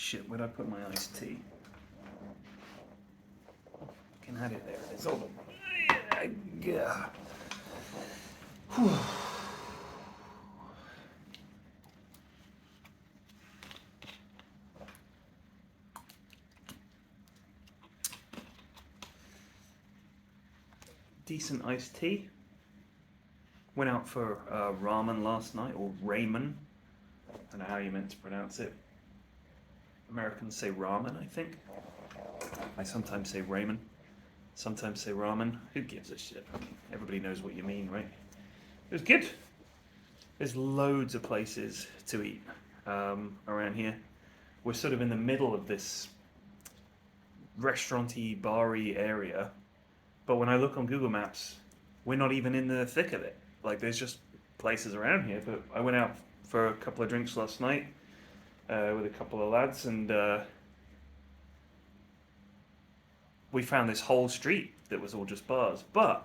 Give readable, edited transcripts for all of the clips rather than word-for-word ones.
Shit, where'd I put my iced tea? Fucking had it there. It's all. Yeah. Whew. Decent iced tea. Went out for ramen last night, or ramen. I don't know how you meant to pronounce it. Americans say ramen, I think. I sometimes say ramen. Sometimes say ramen. Who gives a shit? Everybody knows what you mean, right? It was good. There's loads of places to eat around here. We're sort of in the middle of this restaurant-y, bar-y area. But when I look on Google Maps, we're not even in the thick of it. Like, there's just places around here. But I went out for a couple of drinks last night with a couple of lads, and we found this whole street that was all just bars. But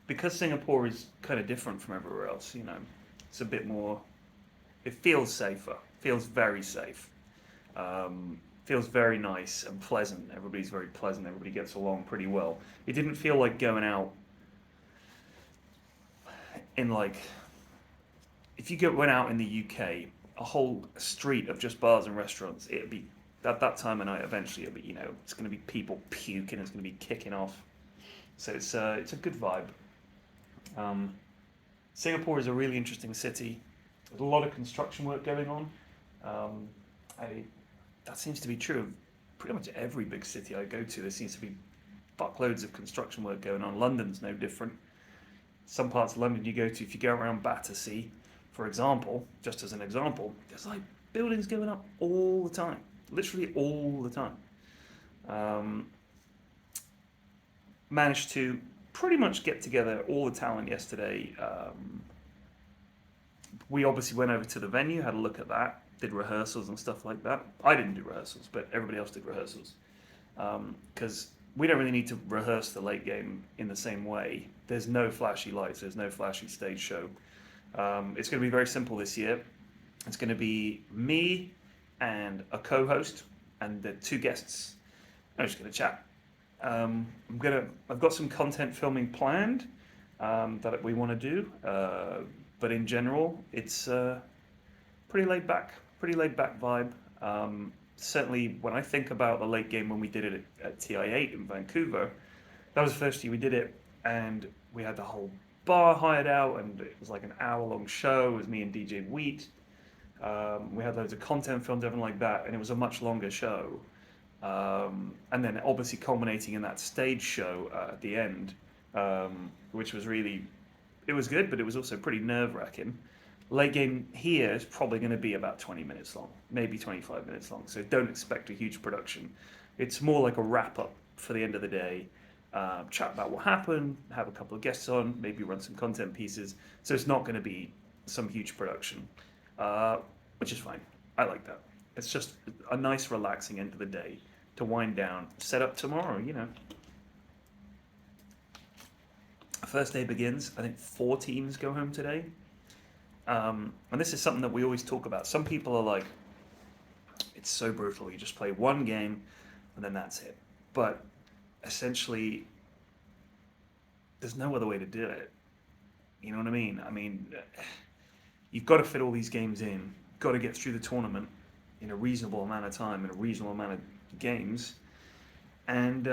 because Singapore is kind of different from everywhere else, you know, it's a bit more. It feels safer. Feels very safe. Feels very nice and pleasant. Everybody's very pleasant. Everybody gets along pretty well. It didn't feel like going out in like. If you went out in the UK, a whole street of just bars and restaurants, it'd be at that time of night. Eventually, it'll be, you know, it's going to be people puking. It's going to be kicking off. So it's a good vibe. Singapore is a really interesting city. There's a lot of construction work going on. That seems to be true of pretty much every big city I go to. There seems to be fuckloads of construction work going on. London's no different. Some parts of London you go to, if you go around Battersea, for example, just as an example, there's like buildings going up all the time. Literally all the time. Managed to pretty much get together all the talent yesterday. We obviously went over to the venue, had a look at that, did rehearsals and stuff like that. I didn't do rehearsals, but everybody else did rehearsals. Because we don't really need to rehearse the late game in the same way. There's no flashy lights, there's no flashy stage show. It's going to be very simple this year. It's going to be me and a co-host and the two guests. I'm just going to chat. I've got some content filming planned that we want to do, but in general, it's pretty laid back vibe. Certainly, when I think about the late game when we did it at TI8 in Vancouver, that was the first year we did it, and we had the whole bar hired out, and it was like an hour-long show. It was me and DJ Wheat. We had loads of content filmed, everything like that, and it was a much longer show. And then obviously culminating in that stage show at the end, which was really, it was good, but it was also pretty nerve-wracking. Late game here is probably going to be about 20 minutes long, maybe 25 minutes long, so don't expect a huge production. It's more like a wrap-up for the end of the day, chat about what happened, have a couple of guests on, maybe run some content pieces, so it's not going to be some huge production, which is fine. I like that. It's just a nice relaxing end of the day to wind down, set up tomorrow, you know. First day begins. I think 4 teams go home today. And this is something that we always talk about. Some people are like, it's so brutal. You just play one game and then that's it. But essentially, there's no other way to do it. You know what I mean? I mean, you've got to fit all these games in. Got to get through the tournament in a reasonable amount of time, in a reasonable amount of games. And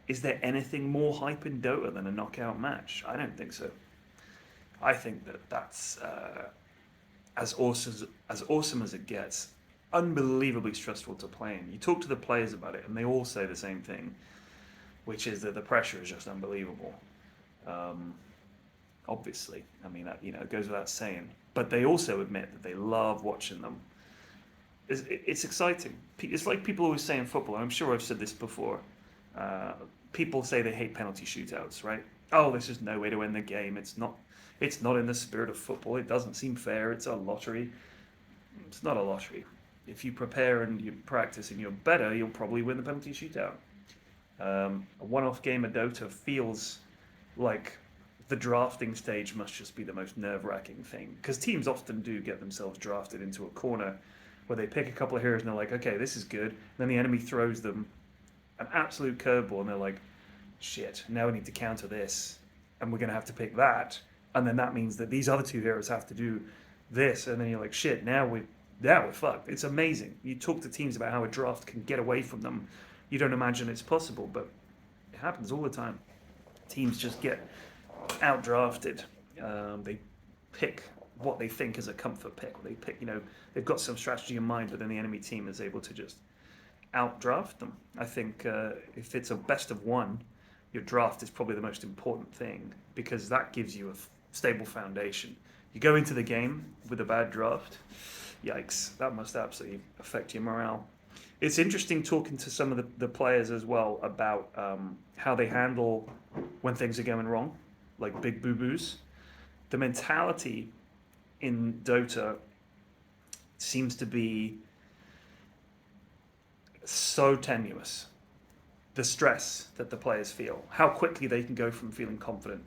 is there anything more hype in Dota than a knockout match? I don't think so. I think that's as awesome as it gets. Unbelievably stressful to play in. You talk to the players about it, and they all say the same thing, which is that the pressure is just unbelievable. Obviously, I mean that, you know, it goes without saying. But they also admit that they love watching them. It's exciting. It's like people always say in football, and I'm sure I've said this before. People say they hate penalty shootouts, right? Oh, there's just no way to win the game. It's not in the spirit of football. It doesn't seem fair. It's a lottery. It's not a lottery. If you prepare and you practice and you're better, you'll probably win the penalty shootout. A one-off game of Dota feels like the drafting stage must just be the most nerve-wracking thing, because teams often do get themselves drafted into a corner where they pick a couple of heroes and they're like, okay, this is good. And then the enemy throws them an absolute curveball and they're like, shit, now we need to counter this. And we're going to have to pick that. And then that means that these other two heroes have to do this. And then you're like, shit, now we're fucked. It's amazing. You talk to teams about how a draft can get away from them. You don't imagine it's possible, but it happens all the time. Teams just get outdrafted. They pick what they think is a comfort pick. They pick, they've got some strategy in mind, but then the enemy team is able to just outdraft them. I think if it's a best of one, your draft is probably the most important thing because that gives you a stable foundation. You go into the game with a bad draft, yikes, that must absolutely affect your morale. It's interesting talking to some of the players as well about how they handle when things are going wrong, like big boo-boos. The mentality in Dota seems to be so tenuous. The stress that the players feel, how quickly they can go from feeling confident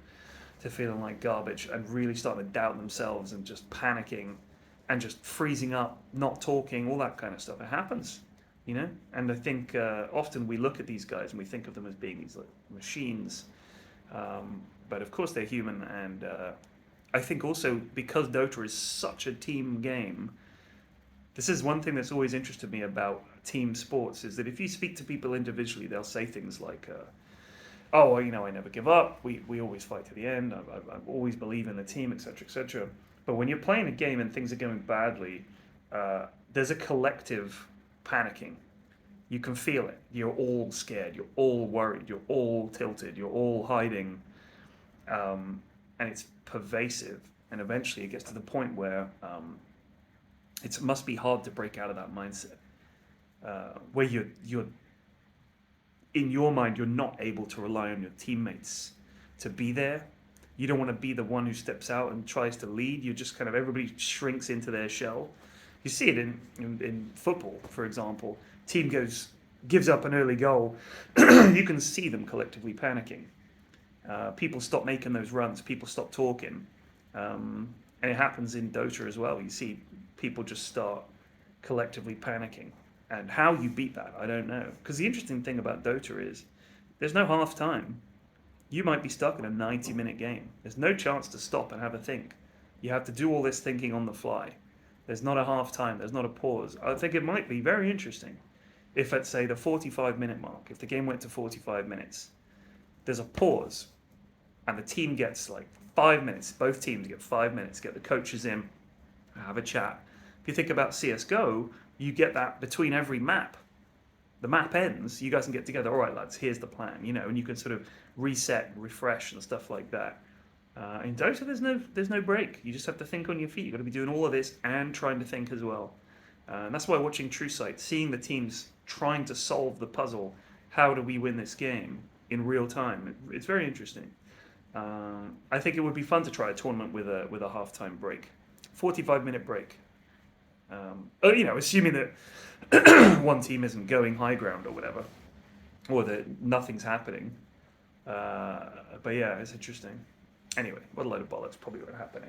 to feeling like garbage and really starting to doubt themselves and just panicking and just freezing up, not talking, all that kind of stuff. It happens, And I think often we look at these guys and we think of them as being these like machines, but of course they're human. And I think also because Dota is such a team game, this is one thing that's always interested me about team sports is that if you speak to people individually, they'll say things like, oh, I never give up. We always fight to the end. I always believe in the team, etc., etc. But when you're playing a game and things are going badly, there's a collective panicking. You can feel it. You're all scared. You're all worried. You're all tilted. You're all hiding. And it's pervasive. And eventually it gets to the point where it must be hard to break out of that mindset. Where you're in your mind, you're not able to rely on your teammates to be there. You don't want to be the one who steps out and tries to lead. You just kind of, everybody shrinks into their shell. You see it in football, for example. Team gives up an early goal. You can see them collectively panicking. People stop making those runs. People stop talking. And it happens in Dota as well. You see people just start collectively panicking. And how you beat that, I don't know. Because the interesting thing about Dota is there's no half time. You might be stuck in a 90-minute game. There's no chance to stop and have a think. You have to do all this thinking on the fly. There's not a half time. There's not a pause. I think it might be very interesting if at, say, the 45-minute mark, if the game went to 45 minutes, there's a pause and the team gets like 5 minutes. Both teams get 5 minutes, get the coaches in, have a chat. If you think about CSGO, you get that between every map. The map ends, you guys can get together, all right, lads, here's the plan, and you can sort of reset, refresh, and stuff like that. In Dota, there's no break. You just have to think on your feet. You've got to be doing all of this and trying to think as well. And that's why watching True Sight, seeing the teams trying to solve the puzzle, how do we win this game in real time, it's very interesting. I think it would be fun to try a tournament with a halftime break, 45-minute break. Assuming that one team isn't going high ground or whatever, or that nothing's happening. But yeah, it's interesting. Anyway, what a load of bollocks. Probably won't happen.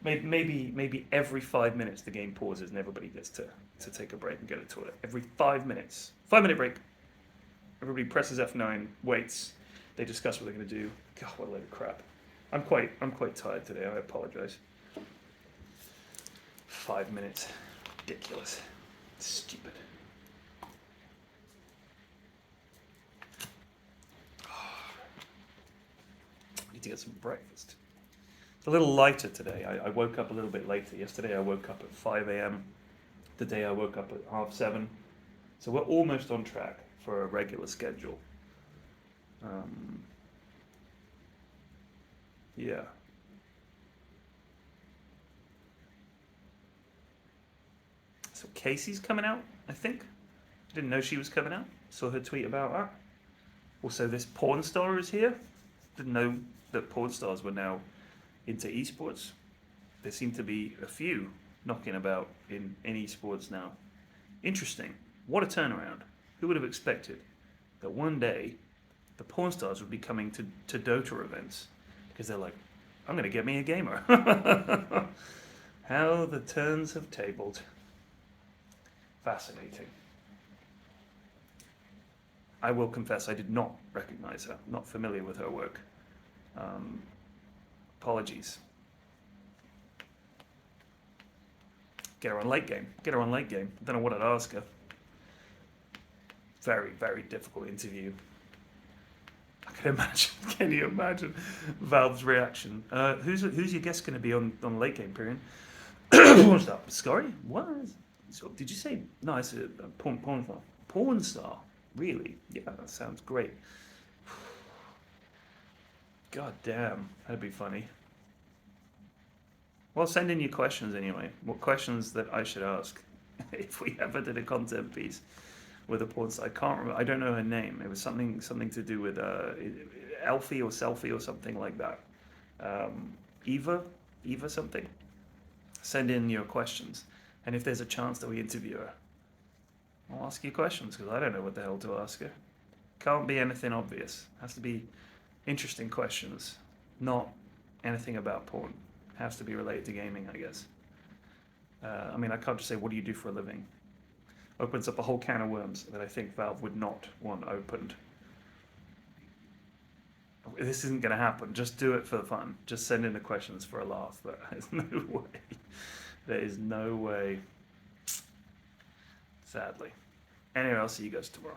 Maybe every 5 minutes the game pauses and everybody gets to take a break and go to the toilet. Every 5 minutes, 5-minute break. Everybody presses F9, waits. They discuss what they're going to do. God, what a load of crap. I'm quite tired today. I apologize. 5 minutes. Ridiculous. Stupid. I need to get some breakfast. It's a little lighter today. I woke up a little bit later. Yesterday I woke up at 5 a.m. Today I woke up at 7:30. So we're almost on track for a regular schedule. Yeah. So Casey's coming out, I think. Didn't know she was coming out. Saw her tweet about that. Also, this porn star is here. Didn't know that porn stars were now into esports. There seem to be a few knocking about in esports now. Interesting. What a turnaround. Who would have expected that one day the porn stars would be coming to Dota events because they're like, I'm going to get me a gamer. How the turns have tabled. Fascinating. I will confess I did not recognize her, not familiar with her work. Um, Apologies. Get her on late game. Get her on late game. I don't know what I'd ask her. Very, very difficult interview. I can imagine. Can you imagine Valve's reaction? Who's your guest going to be on late game period? What's that? Scary? What? So, did you say? No, I said porn star. Porn star? Really? Yeah, that sounds great. God damn, that'd be funny. Well, send in your questions anyway. What questions that I should ask if we ever did a content piece with a porn star? I can't remember. I don't know her name. It was something to do with Elfie or Selfie or something like that. Eva something. Send in your questions, and if there's a chance that we interview her, I'll ask you questions because I don't know what the hell to ask her. Can't be anything obvious. Has to be interesting questions, not anything about porn. Has to be related to gaming, I guess. I mean, I can't just say, what do you do for a living? Opens up a whole can of worms that I think Valve would not want opened. This isn't going to happen. Just do it for fun. Just send in the questions for a laugh. But there's no way. There is no way. Sadly. Anyway, I'll see you guys tomorrow.